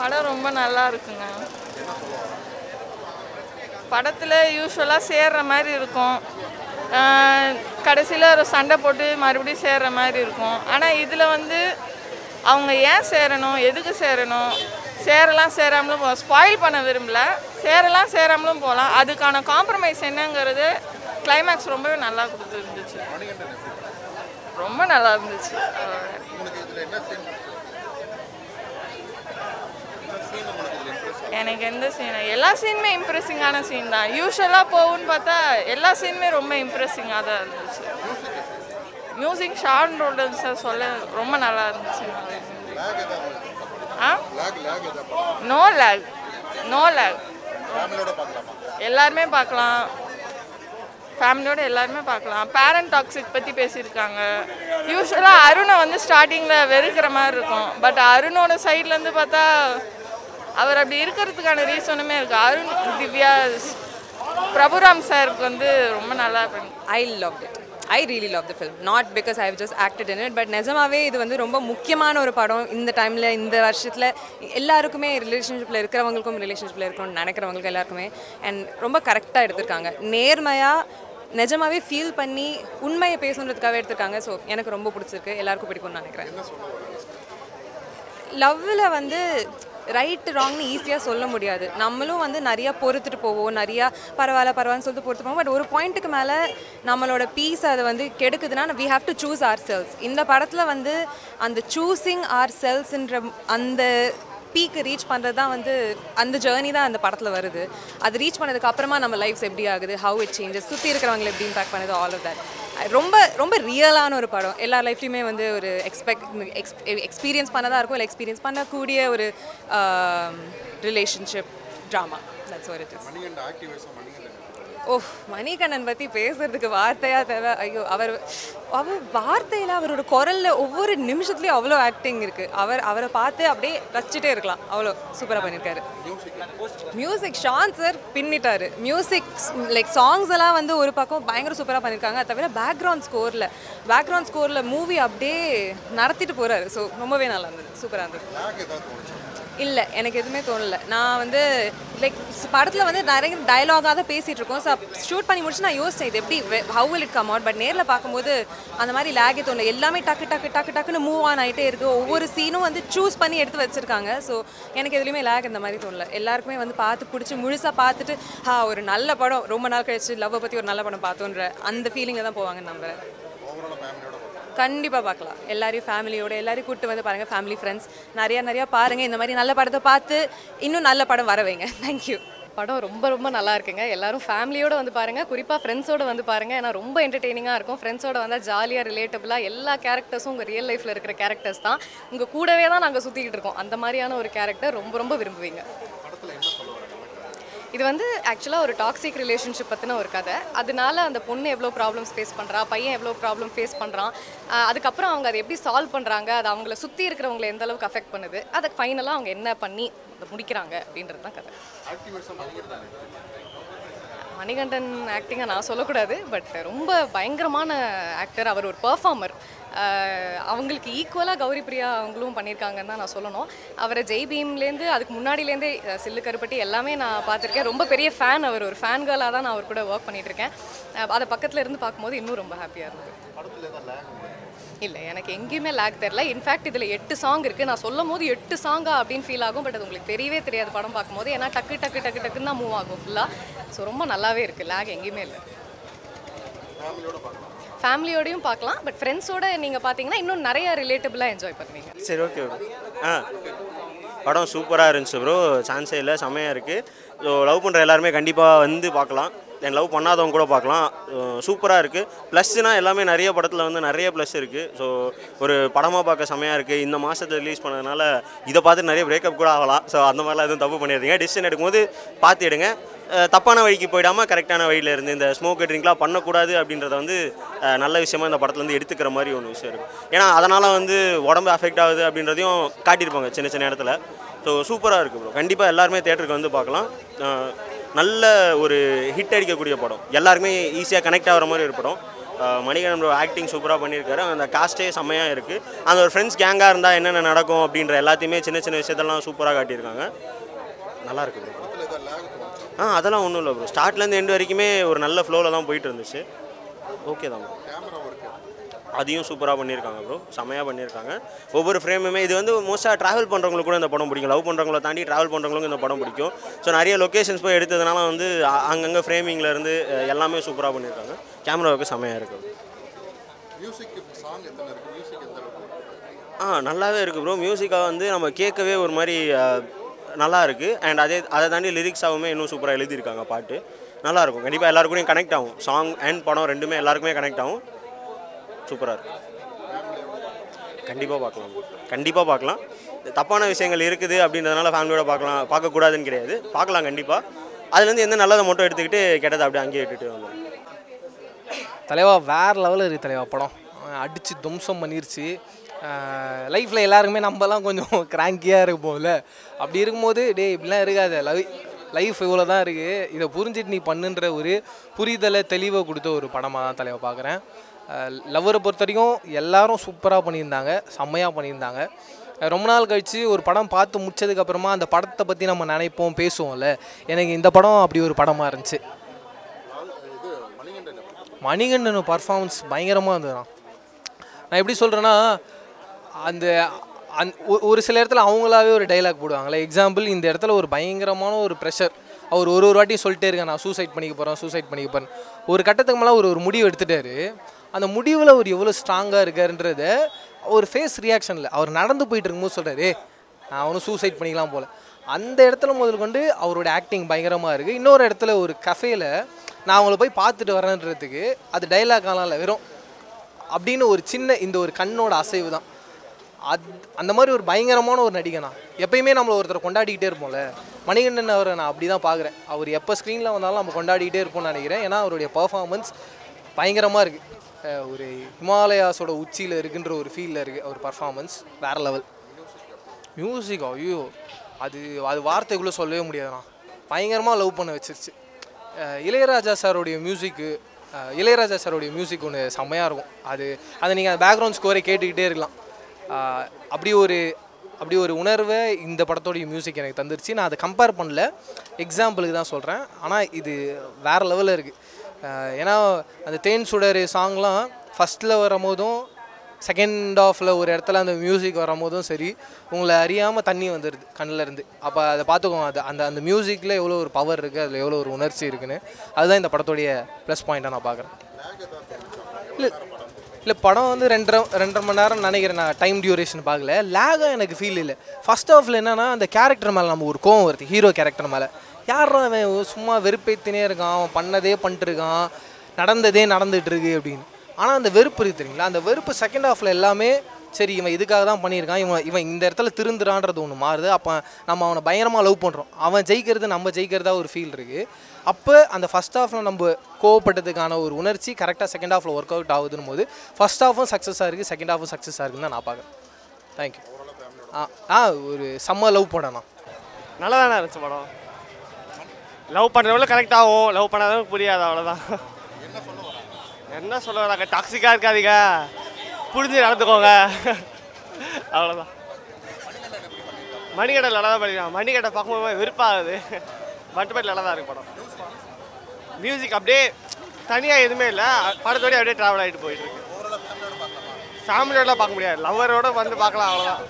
படம் ரொம்ப நல்லா இருக்குங்க. படத்தில் யூஸ்வலாக சேர்ற மாதிரி இருக்கும். கடைசியில் ஒரு சண்டை போட்டு மறுபடியும் சேர்ற மாதிரி இருக்கும். ஆனால் இதில் வந்து அவங்க ஏன் சேரணும், எதுக்கு சேரணும், சேரலாம் சேராமலும் போகலாம். ஸ்பாயில் பண்ண விரும்பல, சேரலாம் சேராமலும் போகலாம். அதுக்கான காம்ப்ரமைஸ் என்னங்கிறது கிளைமேக்ஸ் ரொம்பவே நல்லா கொடுத்துருந்துச்சு. ரொம்ப நல்லா இருந்துச்சு. எனக்கு எந்த சீன், எல்லா சீனுமே இம்ப்ரெஸிங்கான சீன் தான். யூஸ்வலாக போகும்னு பார்த்தா எல்லா சீனுமே ரொம்ப இம்ப்ரெஸிங்காக தான் இருந்துச்சு. மியூசிக் ஷான் ரோல்டன் சார் சொல்ல ரொம்ப நல்லா இருந்துச்சு. No lag, no lag. எல்லாருமே பார்க்கலாம், ஃபேமிலியோட எல்லாருமே பார்க்கலாம். பேரண்ட் டாக்ஸிக் பற்றி பேசியிருக்காங்க. யூஸ்வலாக அருணை வந்து ஸ்டார்டிங்கில் வெறுக்கிற மாதிரி இருக்கும். பட் அருணோட சைட்லேருந்து பார்த்தா அவர் அப்படி இருக்கிறதுக்கான ரீசனுமே இருக்குது. அருண், திவ்யா, பிரபுராம் சாருக்கு வந்து ரொம்ப நல்லா பண்ணி. I loved it. I really loved the film. Not because I've just acted in it, but நிஜமாவே இது வந்து ரொம்ப முக்கியமான ஒரு படம். இந்த டைமில், இந்த வருஷத்தில் எல்லாருக்குமே ரிலேஷன்ஷிப்பில் இருக்கிறவங்களுக்கும் ரிலேஷன்ஷிப்பில் இருக்கணும்னு நினைக்கிறவங்களுக்கு எல்லாருக்குமே அண்ட் ரொம்ப கரெக்டாக எடுத்திருக்காங்க. நேர்மையாக நிஜமாவே ஃபீல் பண்ணி உண்மையை பேசணுன்றதுக்காகவே எடுத்திருக்காங்க. ஸோ எனக்கு ரொம்ப பிடிச்சிருக்கு, எல்லாருக்கும் பிடிக்கும்னு நினைக்கிறேன். லவ்வில் வந்து ரைட்டு ராங்னு ஈஸியாக சொல்ல முடியாது. நம்மளும் வந்து நிறையா பொறுத்துட்டு போவோம், நிறையா பரவாயில்லன்னு சொல்லிட்டு பொறுத்து போவோம். பட் ஒரு பாயிண்ட்டுக்கு மேலே நம்மளோட பீஸ் அதை வந்து கெடுக்குதுன்னா we have to choose ourselves. இந்த படத்தில் வந்து அந்த சூஸிங் ஆர் செல்ஸ்ன்ற அந்த பீக்கு ரீச் பண்ணுறது தான் வந்து அந்த ஜேர்னி தான் அந்த படத்தில் வருது. அது ரீச் பண்ணதுக்கு அப்புறமா நம்ம லைஃப்ஸ் எப்படி ஆகுது, ஹவு இட் சேஞ்சஸ், சுற்றி இருக்கிறவங்களை எப்படி இம்பாக்ட் பண்ணுது, ஆல் ஆஃப் தட். ரொம்ப ரொம்ப ரியலான ஒரு படம். எல்லா லைஃப்லையுமே வந்து ஒரு எக்ஸ்பீரியன்ஸ் பண்ணதாக இருக்கும், இல்லை எக்ஸ்பீரியன்ஸ் பண்ணக்கூடிய ஒரு relationship drama. That's what it is. ஓஹ், மணிகண்டன் பற்றி பேசுறதுக்கு வார்த்தையாக தேவை. ஐயோ, அவர் வார்த்தையில் அவரோட குரலில் ஒவ்வொரு நிமிஷத்துலேயும் அவ்வளோ ஆக்டிங் இருக்குது. அவரை பார்த்து அப்படியே ரசிச்சுட்டே இருக்கலாம், அவ்வளோ சூப்பராக பண்ணியிருக்காரு. மியூசிக் ஷான் சார் பின்னிட்டார். மியூசிக் லைக் சாங்ஸ் எல்லாம் வந்து ஒரு பக்கம் பயங்கர சூப்பராக பண்ணியிருக்காங்க. அது தவிர பேக்ரவுண்ட் ஸ்கோரில் மூவி அப்படியே நடத்திட்டு போகிறாரு. ஸோ ரொம்பவே நல்லா இருந்தது, சூப்பராக இருந்தது. இல்லை, எனக்கு எதுவுமே தோணலை. நான் வந்து லைக் படத்தில் வந்து நிறைய டயலாகாக தான் பேசிகிட்டு இருக்கோம். ஸோ ஷூட் பண்ணி முடிச்சு நான் யோசித்தேன் இது எப்படி how will it come out. But நேரில் பார்க்கும்போது அந்த மாதிரி லேகே தோணலை. எல்லாமே டக்குன்னு மூவ் ஆன் ஆகிட்டே இருக்குது. ஒவ்வொரு சீனும் வந்து சூஸ் பண்ணி எடுத்து வச்சுருக்காங்க. ஸோ எனக்கு எதுலேயுமே லேக் இந்த மாதிரி தோணலை. எல்லாருக்குமே வந்து பார்த்து பிடிச்சி முழுசாக பார்த்துட்டு ஒரு நல்ல படம், ரொம்ப நாள் கழிச்சு லவ்வை பற்றி ஒரு நல்ல படம் பார்த்தோன்ற அந்த ஃபீலிங்கில் தான் போவாங்கன்னு நம்புகிறேன். கண்டிப்பாக பார்க்கலாம். எல்லாரையும் ஃபேமிலியோட எல்லாரையும் கூப்பிட்டு வந்து பாருங்கள். ஃபேமிலி ஃப்ரெண்ட்ஸ் நிறையா பாருங்கள். இந்த மாதிரி நல்ல படத்தை பார்த்து இன்னும் நல்ல படம் வர வைங்க. தேங்க்யூ. படம் ரொம்ப நல்லா இருக்குங்க. எல்லாரும் ஃபேமிலியோடு வந்து பாருங்கள், குறிப்பாக ஃப்ரெண்ட்ஸோடு வந்து பாருங்கள். ஏன்னா ரொம்ப என்டர்டெய்னிங்காக இருக்கும். ஃப்ரெண்ட்ஸோடு வந்தால் ஜாலியாக ரிலேட்டபுளாக எல்லா கேரக்டர்ஸும் உங்கள் ரியல் லைஃப்பில் இருக்கிற கேரக்டர்ஸ் தான். உங்கள் கூடவே தான் நாங்கள் சுற்றிக்கிட்டு இருக்கோம். அந்த மாதிரியான ஒரு கேரக்டர் ரொம்ப விரும்புவீங்க. இது வந்து ஆக்சுவலாக ஒரு டாக்ஸிக் ரிலேஷன்ஷிப் பற்றின ஒரு கதை. அதனால அந்த பொண்ணு எவ்வளோ ப்ராப்ளம்ஸ் ஃபேஸ் பண்ணுறா, பையன் எவ்வளோ ப்ராப்ளம் ஃபேஸ் பண்ணுறான், அதுக்கப்புறம் அவங்க அதை எப்படி சால்வ் பண்ணுறாங்க, அது அவங்கள சுற்றி இருக்கிறவங்களை எந்த அளவுக்கு அஃபெக்ட் பண்ணுது, அதை ஃபைனலாக அவங்க என்ன பண்ணி அதை முடிக்கிறாங்க அப்படின்றது தான் கதை. மணிகண்டன் ஆக்டிங்கை நான் சொல்லக்கூடாது, பட் ரொம்ப பயங்கரமான ஆக்டர். அவர் ஒரு பெர்ஃபார்மர். அவங்களுக்கு ஈக்குவலாக கௌரி பிரியா அவங்களும் பண்ணியிருக்காங்கன்னு தான் நான் சொல்லணும். அவரை ஜெய் பீம்லேருந்து அதுக்கு முன்னாடியிலேருந்தே சில்லு கருப்பட்டி எல்லாமே நான் பார்த்துருக்கேன். ரொம்ப பெரிய ஃபேன். அவர் ஒரு ஃபேன் கேர்ளாக தான் நான் அவர் கூட ஒர்க் பண்ணிகிட்ருக்கேன். அதை பக்கத்தில் இருந்து பார்க்கும்போது இன்னும் ரொம்ப ஹாப்பியாக இருந்தது. இல்லை, எனக்கு எங்கேயுமே லேக் தெரில. இன்ஃபேக்ட் இதில் 8 சாங் இருக்குது. நான் சொல்லும் போது 8 சாங்கா அப்படின்னு ஃபீல் ஆகும். பட் அது உங்களுக்கு தெரியவே தெரியாது படம் பார்க்கும்போது. ஏன்னா டக்குன்னு தான் மூவ் ஆகும் ஃபுல்லாக. ஸோ ரொம்ப நல்லாவே இருக்குது. லேக் எங்கேயுமே இல்லை. ஃபேமிலியோடையும் பார்க்கலாம். பட் ஃப்ரெண்ட்ஸோடு நீங்கள் பார்த்தீங்கன்னா இன்னும் நிறைய ரிலேட்டபுளாக என்ஜாய் பண்ணுவீங்க. சரி, ஓகே. படம் சூப்பராக இருந்துச்சு ப்ரோ. சான்ஸே இல்லை, செம்மையாக இருக்குது. ஸோ லவ் பண்ணுற எல்லாருமே கண்டிப்பாக வந்து பார்க்கலாம். தென் லவ் பண்ணாதவங்க கூட பார்க்கலாம். சூப்பராக இருக்குது. ப்ளஸ்னால் எல்லாமே நிறைய படத்தில் வந்து நிறைய ப்ளஸ் இருக்குது. ஸோ ஒரு படமாக பார்க்க செம்மையாக இருக்குது. இந்த மாதத்தில் ரிலீஸ் பண்ணதுனால இதை பார்த்து நிறைய பிரேக்கப் கூட ஆகலாம். ஸோ அந்த மாதிரிலாம் எதுவும் தப்பு பண்ணிடுறீங்க. டிசிஷன் எடுக்கும்போது பார்த்து எடுங்க. தப்பான வழிக்கு போயிடாமல் கரெக்டான வழியில் இருந்து இந்த ஸ்மோக் ட்ரிங்க்லாம் பண்ணக்கூடாது அப்படின்றத வந்து நல்ல விஷயமா இந்த படத்தில் வந்து எடுத்துக்கிற மாதிரி ஒன்று விஷயம் இருக்குது. ஏன்னா அதனால் வந்து உடம்பு அஃபெக்ட் ஆகுது அப்படின்றதையும் காட்டியிருப்பாங்க சின்ன இடத்துல. ஸோ சூப்பராக இருக்குது ப்ரோ. கண்டிப்பாக எல்லாருமே தேட்டருக்கு வந்து பார்க்கலாம். நல்ல ஒரு ஹிட் அடிக்கக்கூடிய படம். எல்லாருமே ஈஸியாக கனெக்ட் ஆகிற மாதிரி ஒரு படம். மணிகண்டன் ப்ரோ ஆக்டிங் சூப்பராக பண்ணியிருக்காரு. அந்த காஸ்ட்டே செம்மையாக இருக்குது. அந்த ஒரு ஃப்ரெண்ட்ஸ் கேங்காக இருந்தால் என்னென்ன நடக்கும் அப்படின்ற எல்லாத்தையுமே சின்ன சின்ன விஷயத்தெல்லாம் சூப்பராக காட்டியிருக்காங்க. நல்லாயிருக்கு ப்ரோ. அதெல்லாம் ஒன்றும் இல்லை ப்ரோ. ஸ்டார்ட்லேருந்து எண்டு வரைக்குமே ஒரு நல்ல ஃப்ளோவில் தான் போயிட்டு இருந்துச்சு. ஓகே தான் ப்ரோ. அதையும் சூப்பராக பண்ணியிருக்காங்க ப்ரோ. செம்மையாக பண்ணியிருக்காங்க. ஒவ்வொரு ஃப்ரேமுமே இது வந்து மோஸ்ட்டாக ட்ராவல் பண்ணுறவங்களுக்கு கூட இந்த படம் பிடிக்கும். லவ் பண்ணுறவங்கள தாண்டி ட்ராவல் பண்ணுறவங்களுக்கு இந்த படம் பிடிக்கும். ஸோ நிறைய லொக்கேஷன்ஸ் போய் எடுத்ததுனால வந்து அங்கங்கே ஃப்ரேமிங்லேருந்து எல்லாமே சூப்பராக பண்ணியிருக்காங்க. கேமராவுக்கு செம்மையாக இருக்குது. நல்லாவே இருக்குது ப்ரோ. மியூசிக்காக வந்து நம்ம கேட்கவே ஒரு மாதிரி நல்லா இருக்குது. அண்ட் அதை தாண்டி லிரிக்ஸாகவுமே இன்னும் சூப்பராக எழுதியிருக்காங்க. பாட்டு நல்லாயிருக்கும். கண்டிப்பாக எல்லாருக்கூடையும் கனெக்ட் ஆகும். சாங் அண்ட் படம் ரெண்டுமே எல்லாருக்குமே கனெக்ட் ஆகும். சூப்பராக இருக்குது. கண்டிப்பாக பார்க்கலாம். தப்பான விஷயங்கள் இருக்குது அப்படின்றதுனால ஃபேமிலியோட பார்க்கக்கூடாதுன்னு கிடையாது. பார்க்கலாம் கண்டிப்பாக. அதுலேருந்து எந்த நல்லதை மட்டும் எடுத்துக்கிட்டு கெட்டதை அப்படியே அங்கேயே விட்டுட்டு வந்தோம். தலைவா வேறு லெவலில் இருக்குது தலைவா. படம் அடித்து தும்சம் பண்ணிருச்சு. லைஃப்பில் எல்லாருக்குமே நம்மலாம் கொஞ்சம் கிராங்கியாக இருப்போம்ல. அப்படி இருக்கும்போது இப்படிலாம் இருக்காது. லைஃப் இவ்வளோ தான் இருக்குது, இதை புரிஞ்சிட்டு நீ பண்ணுன்ற ஒரு புரிதலை தெளிவை கொடுத்த ஒரு படமாக தான் தலைவா பார்க்குறேன். லவ்வரை பொறுத்த வரைக்கும் எல்லாரும் சூப்பராக பண்ணியிருந்தாங்க, செம்மையாக பண்ணியிருந்தாங்க. ரொம்ப நாள் கழித்து ஒரு படம் பார்த்து முடிச்சதுக்கப்புறமா அந்த படத்தை பற்றி நம்ம நினைப்போம், பேசுவோம்ல. எனக்கு இந்த படம் அப்படி ஒரு படமாக இருந்துச்சு. மணிகண்டன் பர்ஃபார்மன்ஸ் பயங்கரமாக இருந்ததுண்ணா. நான் எப்படி சொல்கிறேன்னா, ஒரு சில இடத்துல அவங்களாவே ஒரு டைலாக் போடுவாங்களே. எக்ஸாம்பிள், இந்த இடத்துல ஒரு பயங்கரமான ஒரு ப்ரெஷர். அவர் ஒரு வாட்டியும் சொல்லிட்டே இருக்கேன், நான் சூசைட் பண்ணிக்க போகிறேன். ஒரு கட்டத்துக்கு மேலே ஒரு முடிவு எடுத்துட்டாரு. அந்த முடிவில் அவர் எவ்வளோ ஸ்ட்ராங்காக இருக்காருன்றத ஒரு ஃபேஸ் ரியாக்ஷனில் அவர் நடந்து போயிட்டு இருக்கும்போது சொல்கிறாரு, நான் அவனும் சூசைட் பண்ணிக்கலாம் போல். அந்த இடத்துல முதல் கொண்டு அவரோட ஆக்டிங் பயங்கரமாக இருக்குது. இன்னொரு இடத்துல ஒரு கஃபேல நான் அவங்கள போய் பார்த்துட்டு வரேன்றதுக்கு அது டைலாக்காலாம் இல்லை, வெறும் அப்படின்னு ஒரு சின்ன இந்த ஒரு கண்ணோட அசைவு தான். அந்த மாதிரி ஒரு பயங்கரமான ஒரு நடிகனா. எப்பயுமே நம்மளை ஒருத்தரை கொண்டாடிக்கிட்டே இருப்போம்ல. மணிகண்டன் அவரை நான் அப்படி தான் பார்க்குறேன். அவர் எப்போ ஸ்க்ரீனில் வந்தாலும் நம்ம கொண்டாடிக்கிட்டே இருப்போம்னு நினைக்கிறேன். ஏன்னா அவருடைய பர்ஃபார்மன்ஸ் பயங்கரமாக இருக்குது. ஒரு ஹிமாலயாஸோட உச்சியில் இருக்குன்ற ஒரு ஃபீலில் இருக்குது அவர் பர்ஃபார்மன்ஸ். வேறு லெவல். மியூசிக் ஐயோ, அது வார்த்தைக்குள்ளே சொல்லவே முடியாதுண்ணா. பயங்கரமாக லவ் பண்ண வச்சிருச்சு. இளையராஜா சாரோடைய மியூசிக் ஒன்று செம்மையாக இருக்கும். அதை நீங்கள் பேக்ரவுண்ட் ஸ்கோரை கேட்டுக்கிட்டே இருக்கலாம். அப்படி ஒரு உணர்வை இந்த படத்தோடைய மியூசிக் எனக்கு தந்துருச்சு. நான் அதை கம்பேர் பண்ணல, எக்ஸாம்பிளுக்கு தான் சொல்கிறேன். ஆனால் இது வேறு லெவலில் இருக்குது. ஏன்னா அந்த தேன் சுடர் சாங்லாம் ஃபஸ்ட்டில் வரும்போதும் செகண்ட் ஆஃபில் ஒரு இடத்துல அந்த மியூசிக் வரும்போதும் சரி, உங்களை அறியாமல் தண்ணி வந்துடுது கண்ணிலேருந்து. அப்போ அதை பார்த்துக்கோங்க, அந்த மியூசிக்கில் எவ்வளோ ஒரு பவர் இருக்குது, அதில் எவ்வளோ ஒரு உணர்ச்சி இருக்குன்னு. அதுதான் இந்த படத்தோடைய ப்ளஸ் பாயிண்ட்டாக நான் பார்க்குறேன். இல்லை படம் வந்து 2.5 மணி நேரம் நினைக்கிறேன். நான் டைம் டியூரேஷன் பார்க்கல. லேகாக எனக்கு ஃபீல் இல்லை. ஃபஸ்ட் ஆஃபில் என்னென்னா, அந்த கேரக்டர் மேலே நம்ம ஒரு கோவம் வருது. ஹீரோ கேரக்டர் மேலே யாரும் அவன் சும்மா வெறுப்பேத்தினே இருக்கான், அவன் பண்ணதே பண்ணிட்டுருக்கான், நடந்ததே நடந்துகிட்ருக்கு அப்படின்னு. ஆனால் அந்த வெறுப்பு இருக்குது தெரியுங்களா, அந்த வெறுப்பு செகண்ட் ஹாஃபில் எல்லாமே சரி இவன் இதுக்காக தான் பண்ணியிருக்கான், இவன் இந்த இடத்துல திருந்துறான்றது ஒன்று மாறுது. அப்போ நம்ம அவனை பயங்கரமாக லவ் பண்ணுறோம். அவன் ஜெயிக்கிறது நம்ம ஜெயிக்கிறதா ஒரு ஃபீல் இருக்குது. அப்போ அந்த ஃபஸ்ட் ஹாஃபில் நம்ம கோவப்பட்டதுக்கான ஒரு உணர்ச்சி கரெக்டாக செகண்ட் ஹாஃபில் ஒர்க் அவுட் ஆகுதுன்னு போது ஃபஸ்ட் ஹாஃபும் சக்ஸஸாக இருக்குது, செகண்ட் ஹாஃபும் சக்ஸஸாக இருக்குன்னு தான் நான் பார்க்குறேன். தேங்க்யூ. ஒரு செம்ம லவ் படம்ண்ணா. நல்லா தானே இருந்துச்சு படம். லவ் பண்ணுறவங்களும் கரெக்ட் ஆகும், லவ் பண்ணாதவங்களுக்கு புரியாது, அவ்வளோதான். என்ன சொல்ல வராங்க, டாக்ஸிக்காக இருக்காதீங்க, புரிஞ்சு நடந்துக்கோங்க, அவ்வளோதான். மணிகண்டன் நல்லா தான் படிக்கிறான். மணிகண்டன் பார்க்கும்போது வெறுப்பாகுது, மற்றபடி நல்லா தான் இருக்குது படம். மியூசிக் அப்படியே தனியாக எதுவுமே இல்லை, படத்தோடய அப்படியே ட்ராவல் ஆகிட்டு போயிட்டுருக்கு. ஃபேமிலியோட பார்க்க முடியாது, லவ்வரோடு வந்து பார்க்கலாம், அவ்வளோதான்.